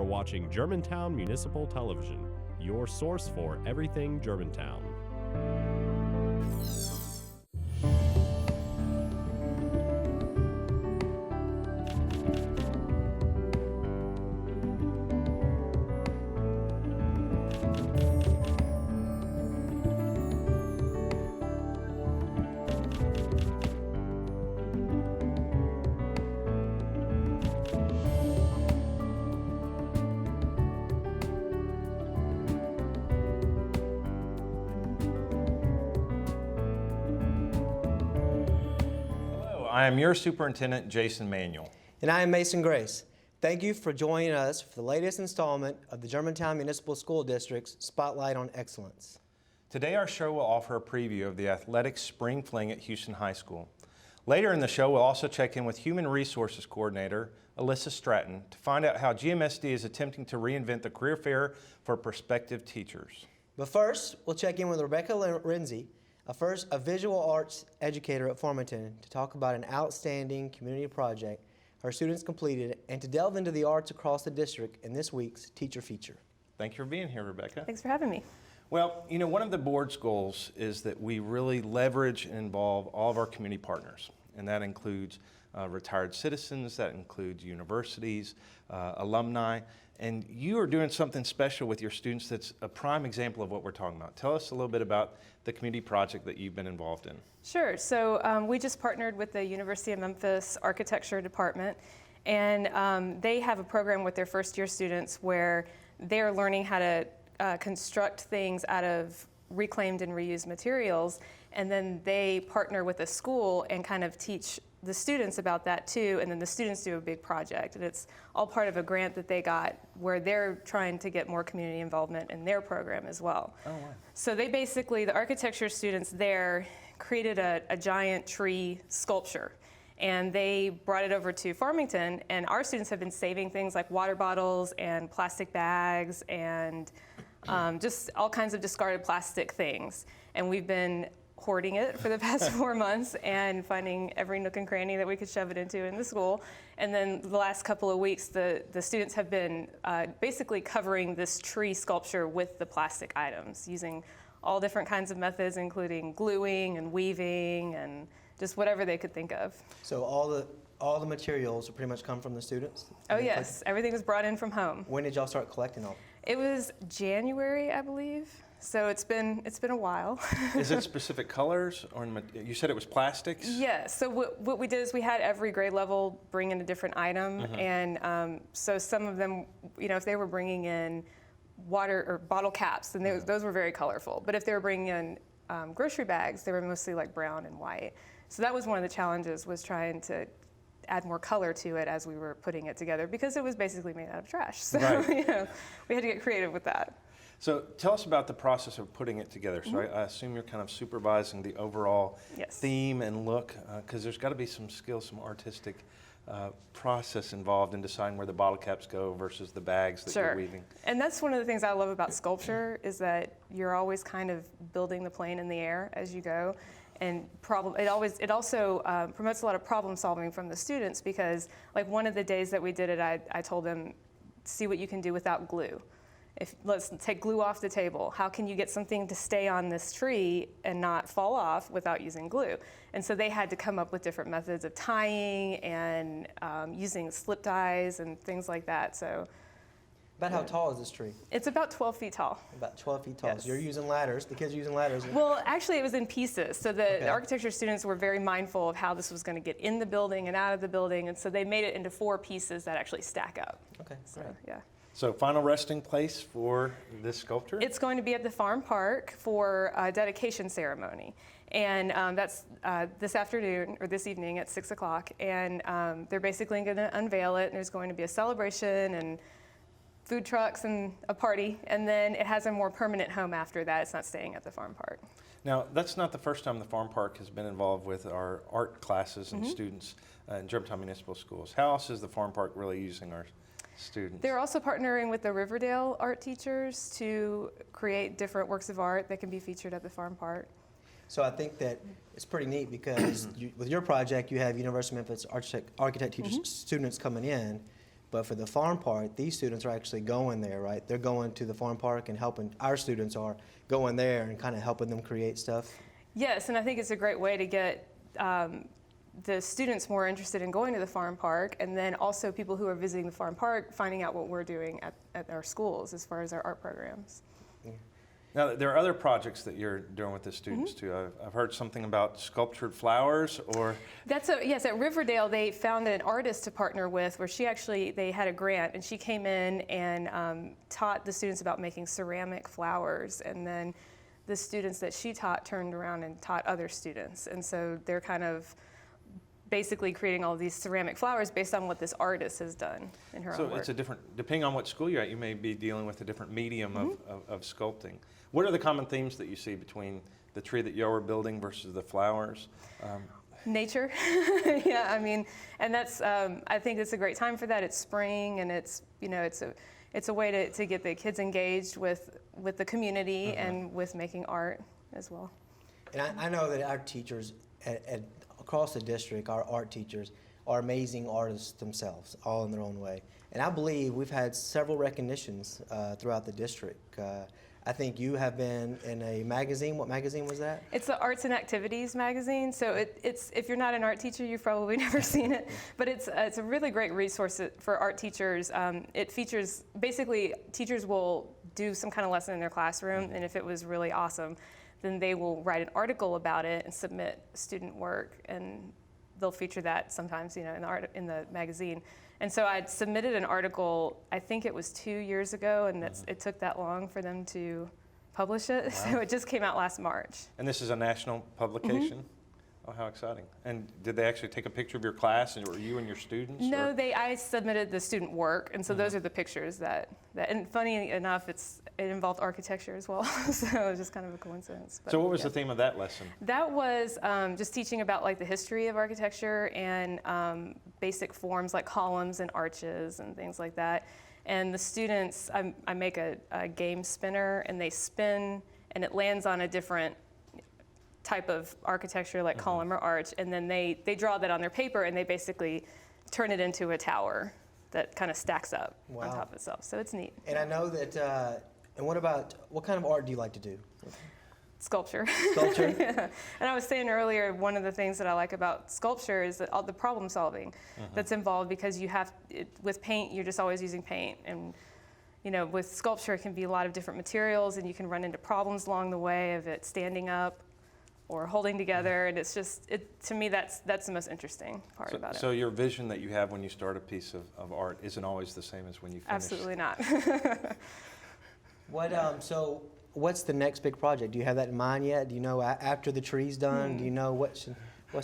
watching Germantown Municipal Television, your source for everything Germantown. I am your Superintendent, Jason Manuel. And I am Mason Grace. Thank you for joining us for the latest installment of the Germantown Municipal School District's Spotlight on Excellence. Today our show will offer a preview of the athletics spring fling at Houston High School. Later in the show we'll also check in with Human Resources Coordinator Elissa Stratton to find out how GMSD is attempting to reinvent the career fair for prospective teachers. But first, we'll check in with Rebekah Laurenzi, a visual arts educator at Farmington, to talk about an outstanding community project her students completed and to delve into the arts across the district in this week's Teacher Feature. Thank you for being here, Rebekah. Thanks for having me. Well, you know, one of the board's goals is that we really leverage and involve all of our community partners, and that includes retired citizens, that includes universities, alumni, and you are doing something special with your students that's a prime example of what we're talking about. Tell us a little bit about the community project that you've been involved in. Sure. So we just partnered with the University of Memphis Architecture Department, and they have a program with their first-year students where they're learning how to construct things out of reclaimed and reused materials, and then they partner with a school and kind of teach the students about that too, and then the students do a big project, and it's all part of a grant that they got where they're trying to get more community involvement in their program as well. Oh, wow. So they basically, the architecture students there created a giant tree sculpture, and they brought it over to Farmington, and our students have been saving things like water bottles and plastic bags and just all kinds of discarded plastic things, and we've been hoarding it for the past 4 months and finding every nook and cranny that we could shove it into in the school. And then the last couple of weeks, the students have been basically covering this tree sculpture with the plastic items, using all different kinds of methods, including gluing and weaving and just whatever they could think of. So all the materials pretty much come from the students? Oh yes, everything was brought in from home. When did y'all start collecting all? It was January, I believe. So it's been a while. Is it specific colors, or you said it was plastics? Yeah, so what we did is we had every grade level bring in a different item, and so some of them, you know, if they were bringing in water or bottle caps, then those were very colorful. But if they were bringing in grocery bags, they were mostly like brown and white. So that was one of the challenges, was trying to add more color to it as we were putting it together, because it was basically made out of trash. So right. You know, we had to get creative with that. So tell us about the process of putting it together. So I assume you're kind of supervising the overall theme and look, because there's got to be some skill, some artistic process involved in deciding where the bottle caps go versus the bags that you're weaving. And that's one of the things I love about sculpture, is that you're always kind of building the plane in the air as you go. And it also promotes a lot of problem solving from the students, because like one of the days that we did it, I told them, see what you can do without glue. Let's take glue off the table. How can you get something to stay on this tree and not fall off without using glue? And so they had to come up with different methods of tying and using slip ties and things like that. So, about how tall is this tree? It's about 12 feet tall. About 12 feet tall. Yes. So you're using ladders. The kids are using ladders. Well, actually, it was in pieces. So the architecture students were very mindful of how this was going to get in the building and out of the building, and so they made it into 4 pieces that actually stack up. Okay. So, yeah. So final resting place for this sculpture? It's going to be at the farm park for a dedication ceremony. And that's this afternoon, or this evening at 6 o'clock. And they're basically going to unveil it, and there's going to be a celebration and food trucks and a party. And then it has a more permanent home after that. It's not staying at the farm park. Now, that's not the first time the farm park has been involved with our art classes and students in Germantown Municipal Schools. How else is the farm park really using our students? They're also partnering with the Riverdale art teachers to create different works of art that can be featured at the farm park. So I think that it's pretty neat because with your project, you have University of Memphis architect teachers, students coming in, But for the farm park, these students are actually going there, right? They're going to the farm park and helping, our students are going there and kind of helping them create stuff. Yes, and I think it's a great way to get the students more interested in going to the farm park, and then also people who are visiting the farm park finding out what we're doing at our schools as far as our art programs. Now, there are other projects that you're doing with the students too. I've heard something about sculptured flowers, or Yes, at Riverdale they found an artist to partner with where they had a grant, and she came in and taught the students about making ceramic flowers, and then the students that she taught turned around and taught other students, and so they're kind of basically creating all these ceramic flowers based on what this artist has done in her own work. So it's a different, depending on what school you're at, you may be dealing with a different medium of sculpting. What are the common themes that you see between the tree that you're building versus the flowers? Nature, yeah, I mean, and that's, I think it's a great time for that. It's spring, and it's, it's a way to get the kids engaged with the community and with making art as well. And I know that our teachers across the district, our art teachers, are amazing artists themselves, all in their own way. And I believe we've had several recognitions throughout the district. I think you have been in a magazine. What magazine was that? It's the Arts and Activities magazine. So it's if you're not an art teacher, you've probably never seen it. But it's a really great resource for art teachers. It features, basically, teachers will do some kind of lesson in their classroom, and if it was really awesome, then they will write an article about it and submit student work, and they'll feature that sometimes, in the magazine. And so I submitted an article, I think it was 2 years ago, and it took that long for them to publish it. Wow. So it just came out last March. And this is a national publication? Oh, how exciting. And did they actually take a picture of your class, or you and your students? No, I submitted the student work, and so those are the pictures that, and funny enough, it involved architecture as well, so it was just kind of a coincidence. But, so what was the theme of that lesson? That was just teaching about the history of architecture and basic forms like columns and arches and things like that. And the students, I make a game spinner, and they spin, and it lands on a different type of architecture like column or arch, and then they draw that on their paper, and they basically turn it into a tower that kind of stacks up on top of itself. So it's neat. And I know that, and what kind of art do you like to do? Sculpture. Sculpture? Yeah. And I was saying earlier, one of the things that I like about sculpture is that all the problem solving that's involved, because with paint, you're just always using paint. And with sculpture, it can be a lot of different materials, and you can run into problems along the way of it standing up or holding together, and it's just, to me, that's the most interesting part about it. So your vision that you have when you start a piece of art isn't always the same as when you finish? Absolutely not. So what's the next big project? Do you have that in mind yet? Do you know after the tree's done? Do you know what's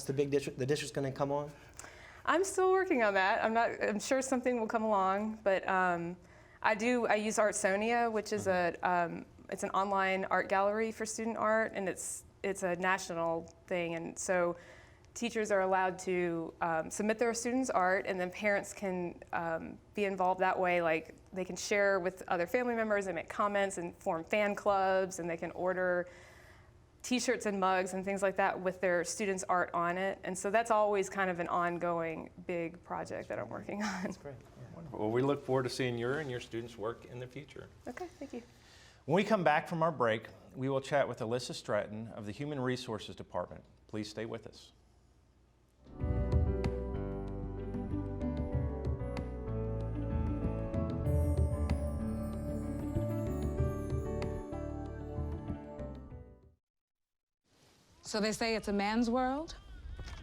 the big district? The district's going to come on? I'm still working on that. I'm sure something will come along, but I use Artsonia, which is it's an online art gallery for student art, and it's a national thing, and so teachers are allowed to submit their students' art, and then parents can be involved that way. Like, they can share with other family members and make comments and form fan clubs, and they can order t-shirts and mugs and things like that with their students' art on it. And so that's always kind of an ongoing big project that I'm working on. That's great. Yeah. Wonderful. Well, we look forward to seeing your and your students' work in the future. Okay, thank you. When we come back from our break, we will chat with Elissa Stratton of the Human Resources Department. Please stay with us. So they say it's a man's world?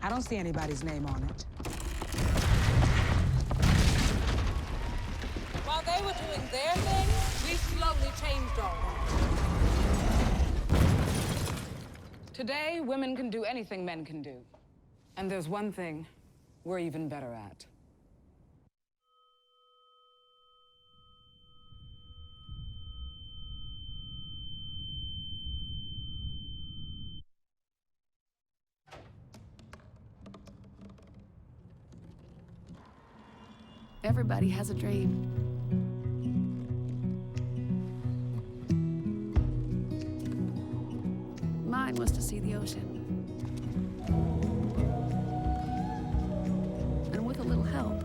I don't see anybody's name on it. While they were doing their thing, we slowly changed our own. Today, women can do anything men can do. And there's one thing we're even better at. Everybody has a dream. Mine was to see the ocean. And with a little help,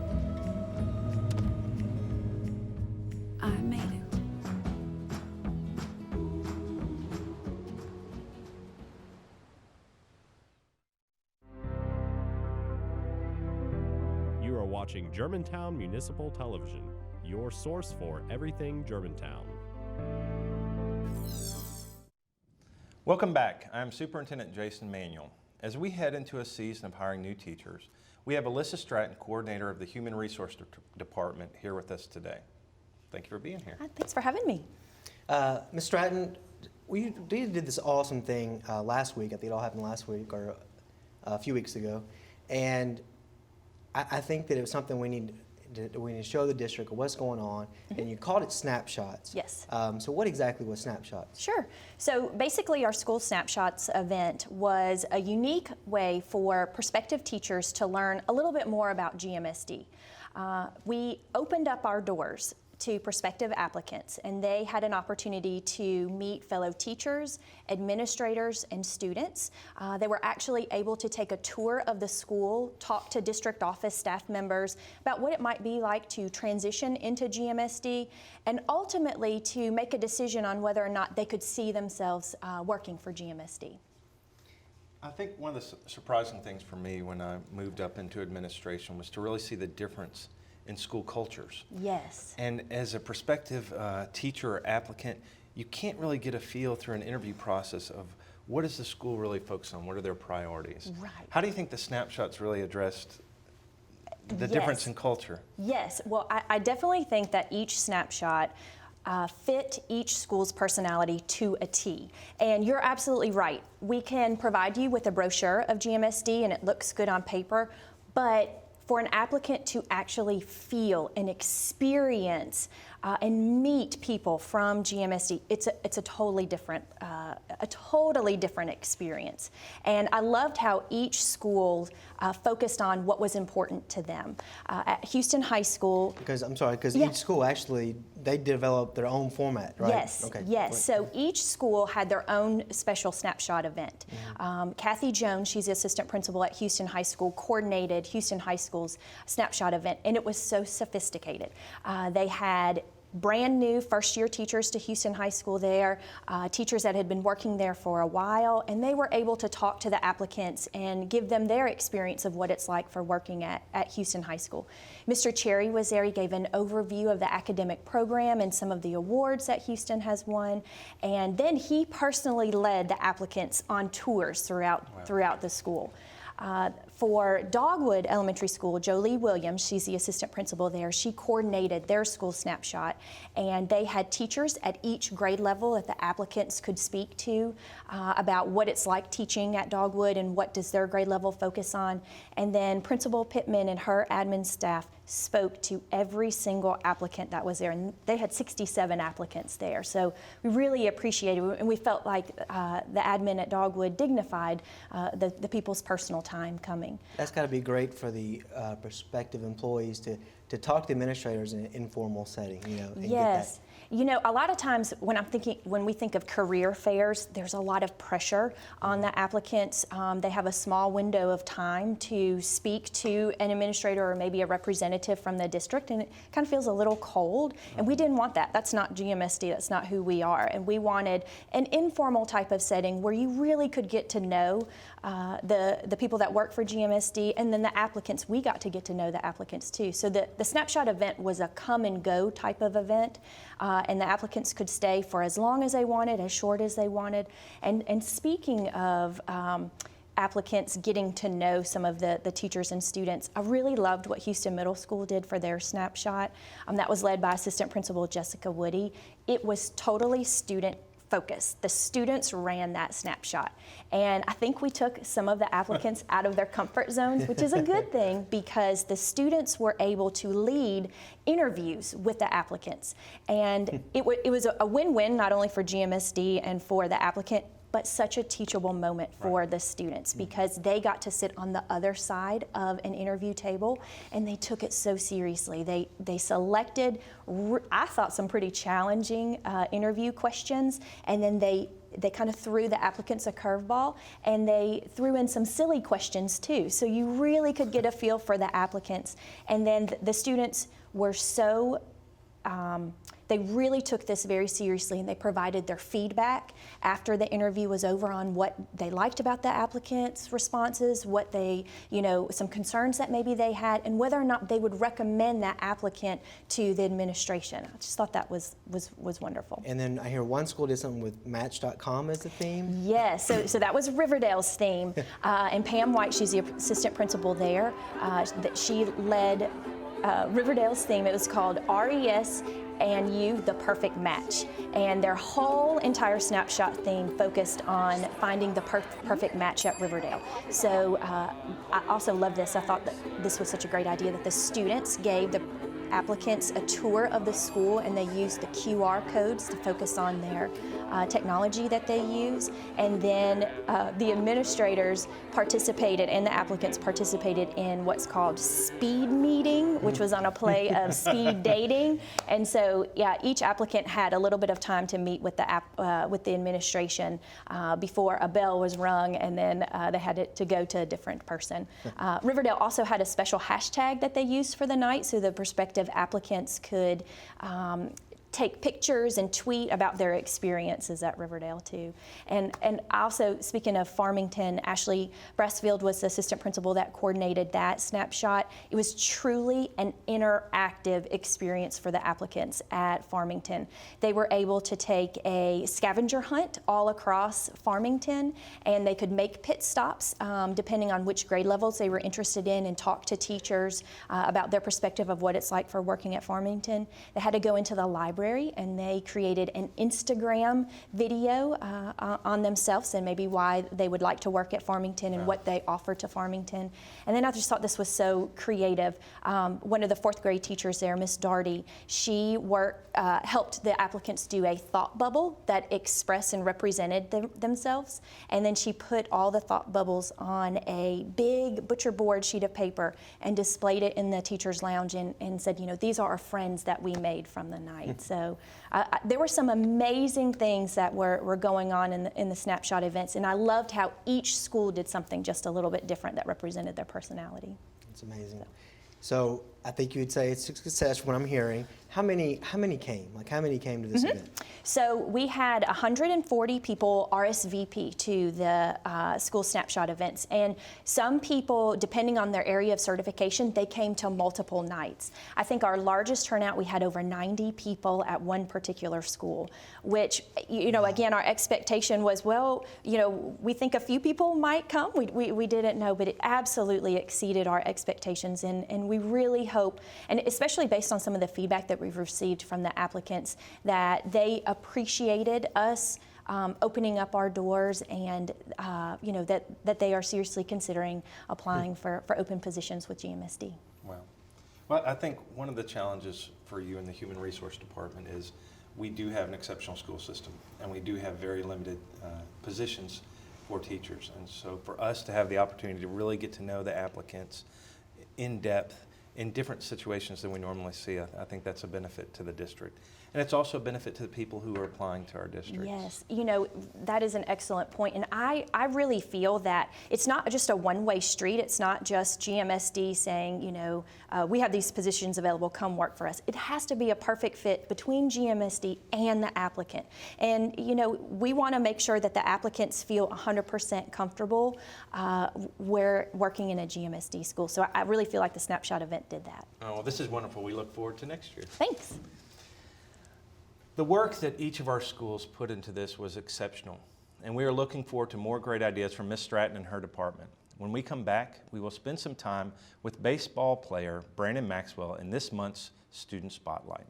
are watching Germantown Municipal Television, your source for everything Germantown. Welcome back. I'm Superintendent Jason Manuel. As we head into a season of hiring new teachers, we have Elissa Stratton, coordinator of the Human Resource Department, here with us today. Thank you for being here. Thanks for having me. Ms. Stratton, we did this awesome thing last week. I think it all happened last week or a few weeks ago. And I think that it was something we need to show the district what's going on. And you called it Snapshots. Yes. So what exactly was Snapshots? Sure. So basically our School Snapshots event was a unique way for prospective teachers to learn a little bit more about GMSD. We opened up our doors to prospective applicants, and they had an opportunity to meet fellow teachers, administrators, and students. They were actually able to take a tour of the school, talk to district office staff members about what it might be like to transition into GMSD, and ultimately to make a decision on whether or not they could see themselves working for GMSD. I think one of the surprising things for me when I moved up into administration was to really see the difference in school cultures. Yes. And as a prospective teacher or applicant, you can't really get a feel through an interview process of what does the school really focus on, what are their priorities. Right. How do you think the snapshots really addressed the difference in culture? Yes, well, I definitely think that each snapshot fit each school's personality to a T. And you're absolutely right. We can provide you with a brochure of GMSD and it looks good on paper, but for an applicant to actually feel and experience and meet people from GMSD, it's a totally different experience. And I loved how each school focused on what was important to them. At Houston High School, Because Yeah. each school actually, they develop their own format, right? Yes, Okay. yes. So each school had their own special snapshot event. Kathy Jones, she's the assistant principal at Houston High School, coordinated Houston High School's snapshot event, and it was so sophisticated. They had brand new first-year teachers to Houston High School there, teachers that had been working there for a while, and they were able to talk to the applicants and give them their experience of what it's like for working at Houston High School. Mr. Cherry was there. He gave an overview of the academic program and some of the awards that Houston has won, and then he personally led the applicants on tours throughout the school. For Dogwood Elementary School, Jolie Williams, she's the assistant principal there, she coordinated their school snapshot, and they had teachers at each grade level that the applicants could speak to about what it's like teaching at Dogwood and what does their grade level focus on. And then Principal Pittman and her admin staff spoke to every single applicant that was there, and they had 67 applicants there. So we really appreciated it, and we felt like the admin at Dogwood dignified the people's personal time coming. That's got to be great for the prospective employees to talk to administrators in an informal setting, you know. And Yes. You know, a lot of times when we think of career fairs, there's a lot of pressure on the applicants. They have a small window of time to speak to an administrator or maybe a representative from the district, and it kind of feels a little cold. And we didn't want that. That's not GMSD. That's not who we are. And we wanted an informal type of setting where you really could get to know the people that work for GMSD, and then the applicants, we got to get to know the applicants too. So the snapshot event was a come and go type of event, and the applicants could stay for as long as they wanted, as short as they wanted. And speaking of applicants getting to know some of the teachers and students, I really loved what Houston Middle School did for their snapshot. That was led by Assistant Principal Jessica Woody. It was totally student focused. The students ran that snapshot. And I think we took some of the applicants out of their comfort zones, which is a good thing because the students were able to lead interviews with the applicants. And it was a win-win not only for GMSD and for the applicant, but such a teachable moment for the students because they got to sit on the other side of an interview table and they took it so seriously. They selected, I thought, some pretty challenging interview questions, and then they kind of threw the applicants a curveball, and they threw in some silly questions too. So you really could get a feel for the applicants. And then the students were so they really took this very seriously, and they provided their feedback after the interview was over on what they liked about the applicants' responses, what they, some concerns that maybe they had, and whether or not they would recommend that applicant to the administration. I just thought that was wonderful. And then I hear one school did something with Match.com as the theme. Yes, so that was Riverdale's theme, and Pam White, she's the assistant principal there, that she led Riverdale's theme. It was called RES and You, the Perfect Match. And their whole entire snapshot theme focused on finding the perfect match at Riverdale. So I also love this. I thought that this was such a great idea that the students gave the applicants a tour of the school, and they used the QR codes to focus on their technology that they use. And then the administrators participated, and the applicants participated in what's called speed meeting, which was on a play of speed dating. And so, yeah, each applicant had a little bit of time to meet with the administration before a bell was rung, and then they had to go to a different person. Riverdale also had a special hashtag that they used for the night, so the prospective applicants could take pictures and tweet about their experiences at Riverdale too. And also, speaking of Farmington, Ashley Brassfield was the assistant principal that coordinated that snapshot. It was truly an interactive experience for the applicants at Farmington. They were able to take a scavenger hunt all across Farmington, and they could make pit stops depending on which grade levels they were interested in, and talk to teachers about their perspective of what it's like for working at Farmington. They had to go into the library, and they created an Instagram video on themselves and maybe why they would like to work at Farmington and what they offer to Farmington. And then I just thought this was so creative. One of the fourth grade teachers there, Miss Darty, she helped the applicants do a thought bubble that expressed and represented themselves. And then she put all the thought bubbles on a big butcher board sheet of paper and displayed it in the teacher's lounge, and said, these are our friends that we made from the night. So there were some amazing things that were going on in the snapshot events, and I loved how each school did something just a little bit different that represented their personality. It's amazing. So I think you would say it's a success. What I'm hearing, how many came? Like, how many came to this event? So we had 140 people RSVP to the school snapshot events, and some people, depending on their area of certification, they came to multiple nights. I think our largest turnout, we had over 90 people at one particular school, which, again, our expectation was, we think a few people might come. We didn't know, but it absolutely exceeded our expectations, and we really hope, and especially based on some of the feedback that we've received from the applicants, that they appreciated us opening up our doors, and that they are seriously considering applying for open positions with GMSD. Wow. Well, I think one of the challenges for you in the Human Resource Department is we do have an exceptional school system, and we do have very limited positions for teachers. And so for us to have the opportunity to really get to know the applicants in depth in different situations than we normally see, I think that's a benefit to the district. And it's also a benefit to the people who are applying to our district. Yes, that is an excellent point. And I really feel that it's not just a one-way street. It's not just GMSD saying, we have these positions available, come work for us. It has to be a perfect fit between GMSD and the applicant. And, we want to make sure that the applicants feel 100% comfortable working in a GMSD school. So I really feel like the Snapshot event did that. Oh, well, this is wonderful. We look forward to next year. Thanks. The work that each of our schools put into this was exceptional, and we are looking forward to more great ideas from Ms. Stratton and her department. When we come back, we will spend some time with baseball player Brandon Maxwell in this month's Student Spotlight.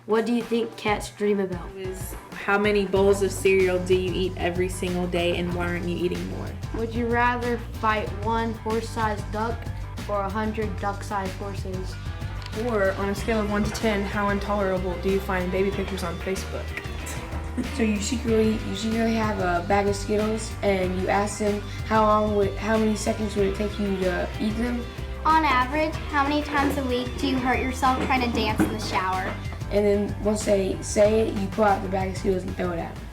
What do you think cats dream about? Is how many bowls of cereal do you eat every single day, and why aren't you eating more? Would you rather fight one horse-sized duck or 100 duck-sized horses? Or on a scale of 1 to 10, how intolerable do you find baby pictures on Facebook? So you secretly have a bag of Skittles, and you ask them how many seconds would it take you to eat them? On average, how many times a week do you hurt yourself trying to dance in the shower? and then once they say it, you pull out the bag of Skittles and throw it at them.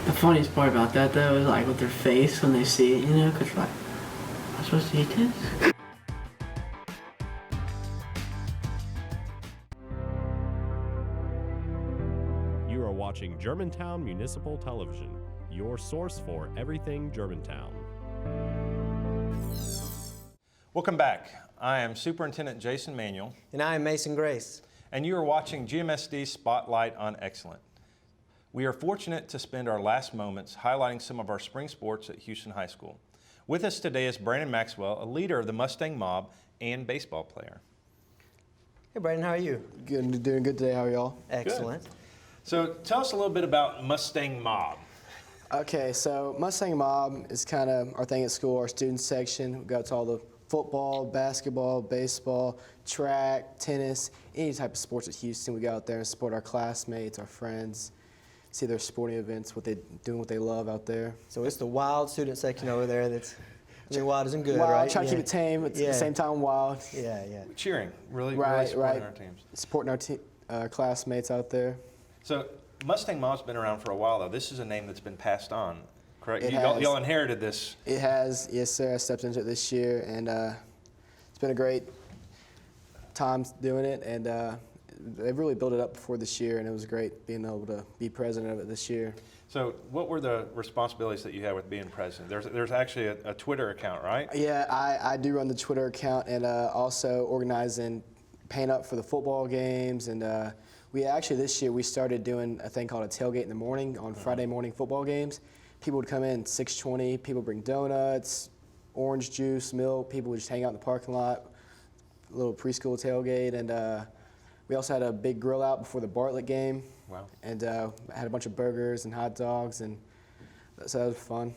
The funniest part about that though is like with their face when they see it, you know, because like, I'm supposed to eat this? You are watching Germantown Municipal Television, your source for everything Germantown. Welcome back. I am Superintendent Jason Manuel. And I am Mason Grace. And you are watching GMSD Spotlight on Excellence. We are fortunate to spend our last moments highlighting some of our spring sports at Houston High School. With us today is Brandon Maxwell, a leader of the Mustang Mob and baseball player. Hey Brandon, how are you? Good, doing good today. How are y'all? Excellent. Good. So tell us a little bit about Mustang Mob. Okay, so Mustang Mob is kind of our thing at school, our student section. We go to all the football, basketball, baseball, track, tennis, any type of sports at Houston. We go out there and support our classmates, our friends, see their sporting events, doing what they love out there. So it's the wild student section over there that's, I mean, wild isn't good, wild, right? Try to keep it tame, at the same time wild. Yeah, yeah. Cheering, really Right, supporting our teams. Supporting our classmates out there. So Mustang Mob's been around for a while though. This is a name that's been passed on, correct? Y'all inherited this. It has, yes sir. I stepped into it this year, and it's been a great time doing it, and they've really built it up before this year, and it was great being able to be president of it this year. So what were the responsibilities that you had with being president? There's actually a Twitter account, right? Yeah, I do run the Twitter account, and also organize and paint up for the football games, and we actually this year we started doing a thing called a tailgate in the morning on Friday morning football games. People would come in 6:20, people bring donuts, orange juice, milk, people would just hang out in the parking lot, a little preschool tailgate, and we also had a big grill out before the Bartlett game. Wow. And had a bunch of burgers and hot dogs, and so that was fun.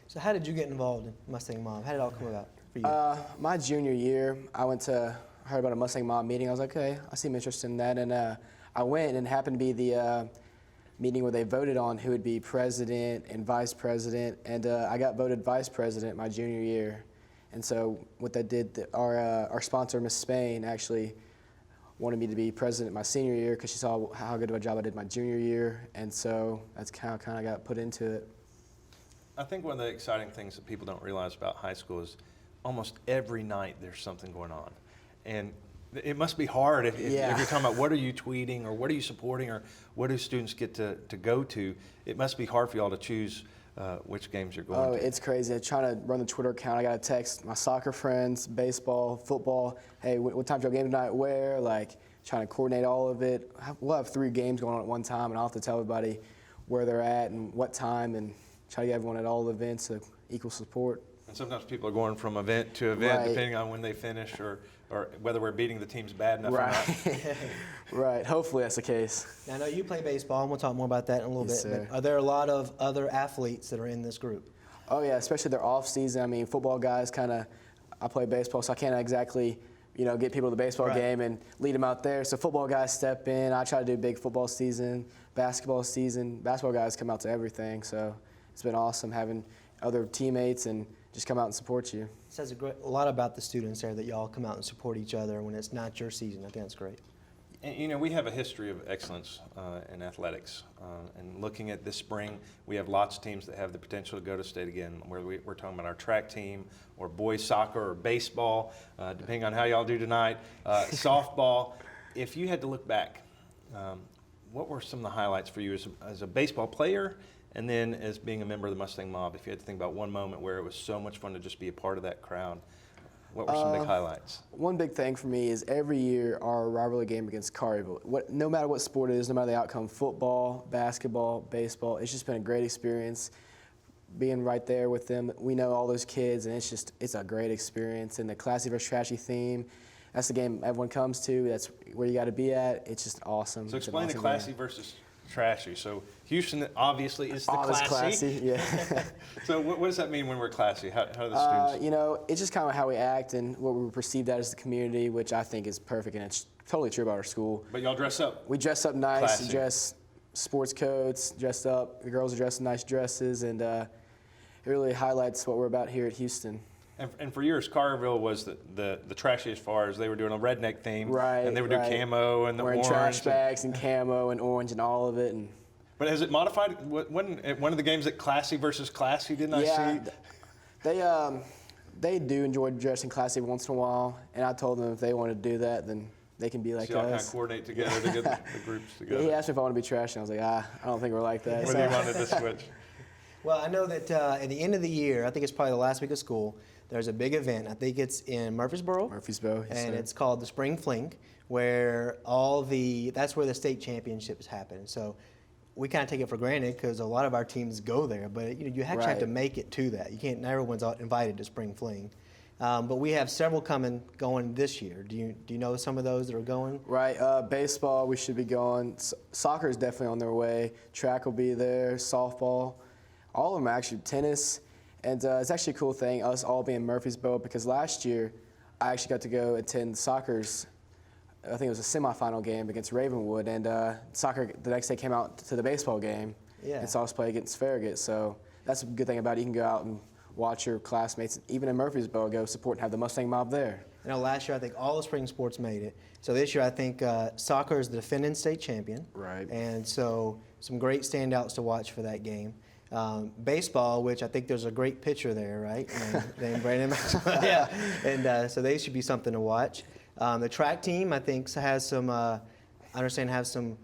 So how did you get involved in Mustang Mob? How did it all come about for you? My junior year, I heard about a Mustang Mob meeting. I was like, okay, I seem interested in that, and I went, and it happened to be the meeting where they voted on who would be president and vice president, and I got voted vice president my junior year. And so what that did, our sponsor, Miss Spain, actually wanted me to be president my senior year because she saw how good of a job I did my junior year, and so that's how I kind of got put into it. I think one of the exciting things that people don't realize about high school is almost every night there's something going on. And it must be hard if you're talking about what are you tweeting or what are you supporting or what do students get to go to. It must be hard for y'all to choose which games you're going to. Oh, it's crazy. Trying to run the Twitter account, I got to text my soccer friends, baseball, football. Hey, what time's your game tonight? Where? Like, trying to coordinate all of it. We'll have 3 games going on at one time, and I'll have to tell everybody where they're at and what time and try to get everyone at all the events to equal support. And sometimes people are going from event to event depending on when they finish or whether we're beating the teams bad enough or not. Right. Hopefully that's the case. Now, I know you play baseball, and we'll talk more about that in a little bit. Sir. But are there a lot of other athletes that are in this group? Oh, yeah, especially their off season. I mean, football guys I play baseball, so I can't exactly, get people to the baseball game and lead them out there. So football guys step in. I try to do big football season, basketball season. Basketball guys come out to everything. So it's been awesome having other teammates and just come out and support you. It says a lot about the students there that y'all come out and support each other when it's not your season. I think that's great. And, we have a history of excellence in athletics. And looking at this spring, we have lots of teams that have the potential to go to state again, where we're talking about our track team or boys soccer or baseball, depending on how y'all do tonight, softball. If you had to look back, what were some of the highlights for you as a baseball player and then as being a member of the Mustang Mob? If you had to think about one moment where it was so much fun to just be a part of that crowd, what were some big highlights? One big thing for me is every year our rivalry game against Collierville. No matter what sport it is, no matter the outcome, football, basketball, baseball, it's just been a great experience being right there with them. We know all those kids, and it's a great experience. And the classy versus trashy theme, that's the game everyone comes to. That's where you got to be at. It's just awesome. So explain the classy versus trashy. So Houston obviously is the classy. Yeah. So what does that mean when we're classy? How do the students? It's just kind of how we act and what we're perceived as the community, which I think is perfect, and it's totally true about our school. But y'all dress up. We dress up nice, Classy. dress sports coats, dressed up. The girls are dressed in nice dresses, and it really highlights what we're about here at Houston. And for years, Carterville was the trashiest bars. They were doing a redneck theme, Right. and they would do camo and the wearing orange. trash bags and camo and orange and all of it. And But has it modified? When at one of the games at Classy versus Classy, didn't I see? They do enjoy dressing classy once in a while, and I told them if they want to do that, then they can be like So y'all kind of us. coordinate together to get the groups together. He asked me if I want to be trash, and I was like, I don't think we're like that. Whether you wanted to switch. Well, I know that at the end of the year, I think it's probably the last week of school, there's a big event. I think it's in Murfreesboro. Murfreesboro, yes, and sir. it's called the Spring Fling, where that's where the state championships happen. So we kind of take it for granted because a lot of our teams go there, but you actually have to make it to that. You can't. Not everyone's invited to Spring Fling. But we have several going this year. Do you know some of those that are going? Right. Baseball, we should be going. Soccer is definitely on their way. Track will be there. Softball. All of them are actually. Tennis. And it's actually a cool thing, us all being in Murfreesboro, because last year I actually got to go attend soccer's, I think it was a semifinal game against Ravenwood, and soccer the next day came out to the baseball game and saw us play against Farragut. So that's a good thing about it. You can go out and watch your classmates, even in Murfreesboro, go support and have the Mustang Mob there. I know last year I think all the spring sports made it. So this year I think soccer is the defending state champion. Right. And so some great standouts to watch for that game. Baseball, which I think there's a great pitcher there, right? Named Brandon Maxwell. Yeah. And so they should be something to watch. The track team, I think, has some, I understand, have some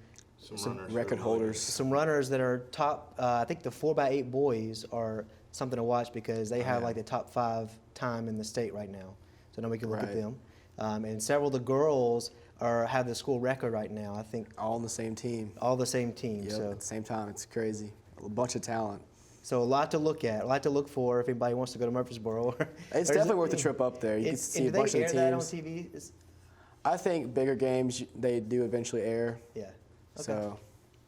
record holders. Some runners that are top, I think the 4x8 boys are something to watch because they have like the top 5 time in the state right now. So nobody can look at them. And several of the girls have the school record right now, I think. All on the same team. All the same team. Yep, so. at the same time. It's crazy. A bunch of talent. So a lot to look at, a lot to look for if anybody wants to go to Murfreesboro. It's definitely worth the trip up there. You can see a bunch of the teams. Do they air that on TV? I think bigger games, they do eventually air. Yeah. Okay. So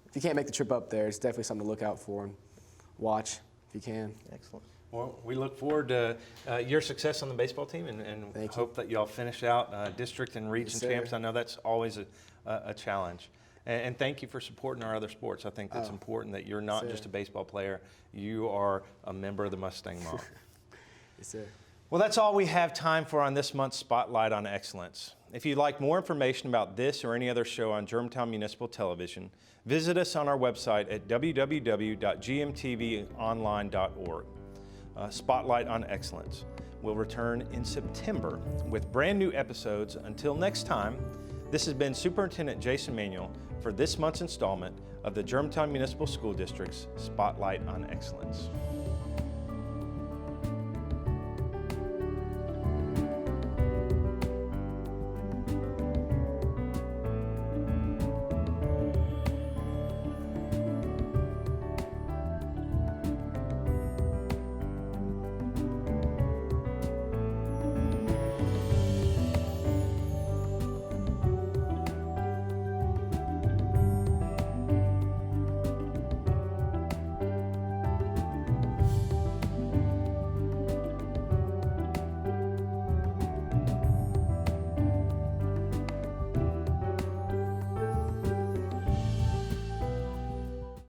if you can't make the trip up there, it's definitely something to look out for and watch if you can. Excellent. Well, we look forward to your success on the baseball team and hope that y'all finish out district and region champs. I know that's always a challenge. And thank you for supporting our other sports. I think that's important that you're not just a baseball player. You are a member of the Mustang Mob. Yes, sir. Well, that's all we have time for on this month's Spotlight on Excellence. If you'd like more information about this or any other show on Germantown Municipal Television, visit us on our website at www.gmtvonline.org. Spotlight on Excellence will return in September with brand new episodes. Until next time, this has been Superintendent Jason Manuel for this month's installment of the Germantown Municipal School District's Spotlight on Excellence.